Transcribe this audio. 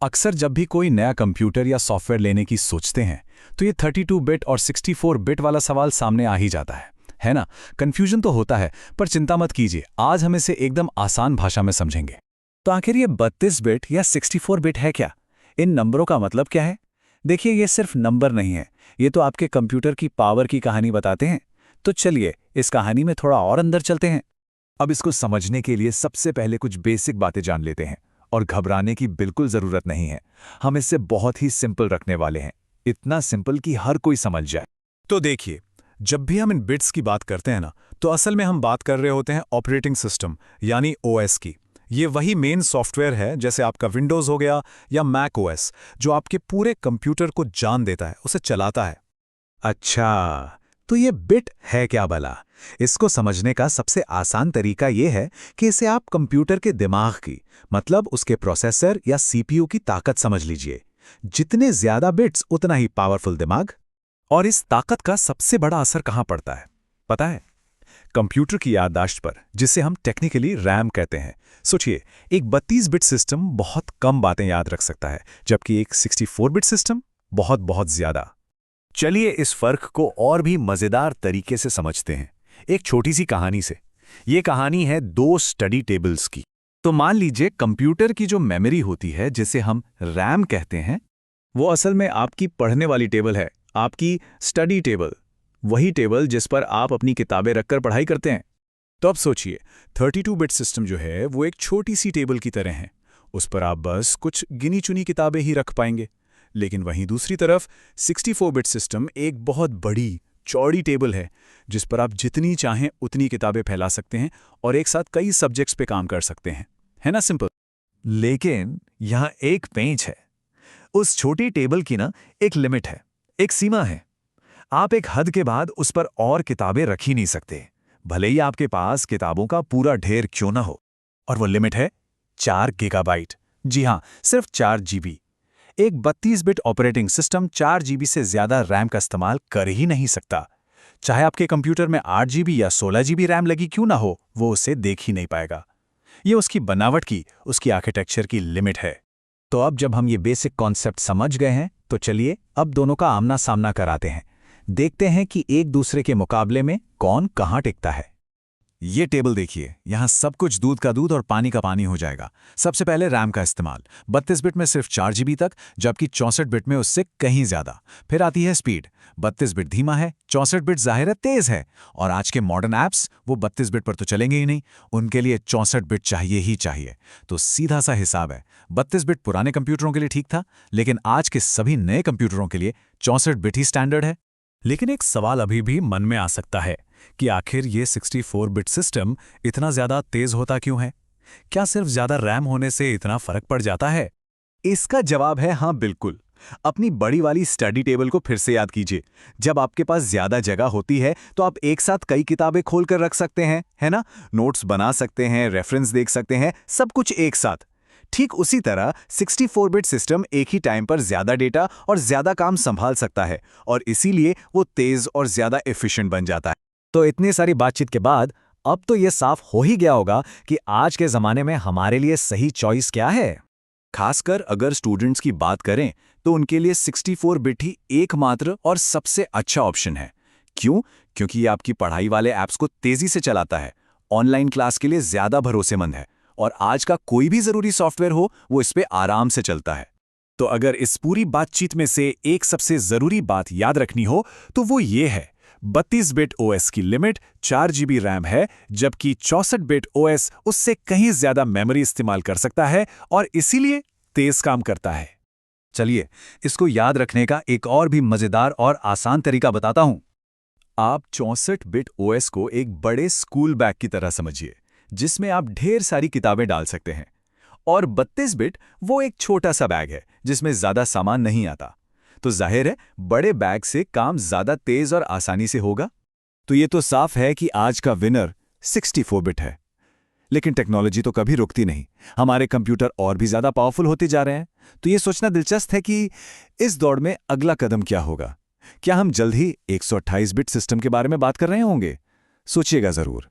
अक्सर जब भी कोई नया कंप्यूटर या सॉफ्टवेयर लेने की सोचते हैं तो ये 32 बिट और 64 बिट वाला सवाल सामने आ ही जाता है ना। कंफ्यूजन तो होता है, पर चिंता मत कीजिए, आज हम इसे एकदम आसान भाषा में समझेंगे। तो आखिर ये 32 बिट या 64 बिट है क्या? इन नंबरों का मतलब क्या है? देखिए, ये सिर्फ नंबर नहीं है, ये तो आपके कंप्यूटर की पावर की कहानी बताते हैं। तो चलिए इस कहानी में थोड़ा और अंदर चलते हैं। अब इसको समझने के लिए सबसे पहले कुछ बेसिक बातें जान लेते हैं, और घबराने की बिल्कुल जरूरत नहीं है। हम इसे बहुत ही सिंपल रखने वाले हैं, इतना सिंपल कि हर कोई समझ जाए। तो देखिए, जब भी हम इन बिट्स की बात करते हैं ना, तो असल में हम बात कर रहे होते हैं ऑपरेटिंग सिस्टम यानी ओएस की। ये वही मेन सॉफ्टवेयर है, जैसे आपका विंडोज़ हो गया या मैक ओएस, जो आपके पूरे कंप्यूटर को जान देता है, उसे चलाता है। अच्छा, तो ये बिट है क्या भला? इसको समझने का सबसे आसान तरीका ये है कि इसे आप कंप्यूटर के दिमाग की, मतलब उसके प्रोसेसर या सीपीयू की ताकत समझ लीजिए। जितने ज्यादा बिट्स उतना ही पावरफुल दिमाग। और इस ताकत का सबसे बड़ा असर कहाँ पड़ता है पता है? कंप्यूटर की याददाश्त पर, जिसे हम टेक्निकली रैम कहते हैं। सोचिए, एक 32 बिट सिस्टम बहुत कम बातें याद रख सकता है, जबकि एक 64 बिट सिस्टम बहुत बहुत ज्यादा। चलिए इस फर्क को और भी मजेदार तरीके से समझते हैं, एक छोटी सी कहानी से। ये कहानी है दो स्टडी टेबल्स की। तो मान लीजिए, कंप्यूटर की जो मेमोरी होती है, जिसे हम रैम कहते हैं, वो असल में आपकी पढ़ने वाली टेबल है, आपकी स्टडी टेबल, वही टेबल जिस पर आप अपनी किताबें रखकर पढ़ाई करते हैं। तो अब सोचिए, 32 बिट सिस्टम जो है वो एक छोटी सी टेबल की तरह है। उस पर आप बस कुछ गिनी चुनी किताबें ही रख पाएंगे। लेकिन वहीं दूसरी तरफ 64 बिट सिस्टम एक बहुत बड़ी चौड़ी टेबल है, जिस पर आप जितनी चाहें उतनी किताबें फैला सकते हैं और एक साथ कई सब्जेक्ट्स पे काम कर सकते हैं। है ना सिंपल? लेकिन यहां एक पेंच है। उस छोटी टेबल की ना एक लिमिट है, एक सीमा है। आप एक हद के बाद उस पर और किताबें रख ही नहीं सकते, भले ही आपके पास किताबों का पूरा ढेर क्यों ना हो। और वो लिमिट है 4 गीगाबाइट। जी हाँ, सिर्फ 4 जीबी। एक 32 बिट ऑपरेटिंग सिस्टम 4 जीबी से ज्यादा रैम का इस्तेमाल कर ही नहीं सकता। चाहे आपके कंप्यूटर में 8 जीबी या 16 जीबी रैम लगी क्यों ना हो, वो उसे देख ही नहीं पाएगा। ये उसकी बनावट की, उसकी आर्किटेक्चर की लिमिट है। तो अब जब हम ये बेसिक कॉन्सेप्ट समझ गए हैं, तो चलिए अब दोनों का आमना सामना कराते हैं। देखते हैं कि एक दूसरे के मुकाबले में कौन कहां टिकता है। ये टेबल देखिए, यहाँ सब कुछ दूध का दूध और पानी का पानी हो जाएगा। सबसे पहले रैम का इस्तेमाल 32 बिट में सिर्फ 4 जीबी तक, जबकि 64 बिट में उससे कहीं ज्यादा। फिर आती है स्पीड। 32 बिट धीमा है, 64 बिट जाहिर है तेज है। और आज के मॉडर्न ऐप्स वो 32 बिट पर तो चलेंगे ही नहीं, उनके लिए 64 बिट चाहिए ही चाहिए। तो सीधा सा हिसाब है, 32 बिट पुराने कंप्यूटरों के लिए ठीक था, लेकिन आज के सभी नए कंप्यूटरों के लिए 64 बिट ही स्टैंडर्ड है। लेकिन एक सवाल अभी भी मन में आ सकता है कि आखिर ये 64 बिट सिस्टम इतना ज्यादा तेज होता क्यों है? क्या सिर्फ ज्यादा रैम होने से इतना फर्क पड़ जाता है? इसका जवाब है हाँ, बिल्कुल। अपनी बड़ी वाली स्टडी टेबल को फिर से याद कीजिए। जब आपके पास ज्यादा जगह होती है तो आप एक साथ कई किताबें खोलकर रख सकते हैं, है ना? नोट्स बना सकते हैं, रेफरेंस देख सकते हैं, सब कुछ एक साथ। ठीक उसी तरह 64 बिट सिस्टम एक ही टाइम पर ज्यादा डेटा और ज्यादा काम संभाल सकता है, और इसीलिए वो तेज और ज्यादा एफिशिएंट बन जाता है। तो इतनी सारी बातचीत के बाद अब तो ये साफ हो ही गया होगा कि आज के जमाने में हमारे लिए सही चॉइस क्या है। खासकर अगर स्टूडेंट्स की बात करें तो उनके लिए 64 बिट ही एकमात्र और सबसे अच्छा ऑप्शन है। क्यों? क्योंकि ये आपकी पढ़ाई वाले ऐप्स को तेजी से चलाता है, ऑनलाइन क्लास के लिए ज्यादा भरोसेमंद है, और आज का कोई भी जरूरी सॉफ्टवेयर हो वो इस पे आराम से चलता है। तो अगर इस पूरी बातचीत में से एक सबसे जरूरी बात याद रखनी हो तो वो ये है, 32 बिट ओएस की लिमिट 4 जीबी रैम है, जबकि 64 बिट ओएस उससे कहीं ज्यादा मेमोरी इस्तेमाल कर सकता है और इसीलिए तेज काम करता है। चलिए इसको याद रखने का एक और भी मजेदार और आसान तरीका बताता हूं। आप 64 बिट ओएस को एक बड़े स्कूल बैग की तरह समझिए, जिसमें आप ढेर सारी किताबें डाल सकते हैं। और 32 बिट वो एक छोटा सा बैग है जिसमें ज्यादा सामान नहीं आता। तो जाहिर है बड़े बैग से काम ज्यादा तेज और आसानी से होगा। तो ये तो साफ है कि आज का विनर 64 बिट है। लेकिन टेक्नोलॉजी तो कभी रुकती नहीं, हमारे कंप्यूटर और भी ज्यादा पावरफुल होते जा रहे हैं। तो ये सोचना दिलचस्प है कि इस दौड़ में अगला कदम क्या होगा। क्या हम जल्द ही 128 बिट सिस्टम के बारे में बात कर रहे होंगे? सोचिएगा जरूर।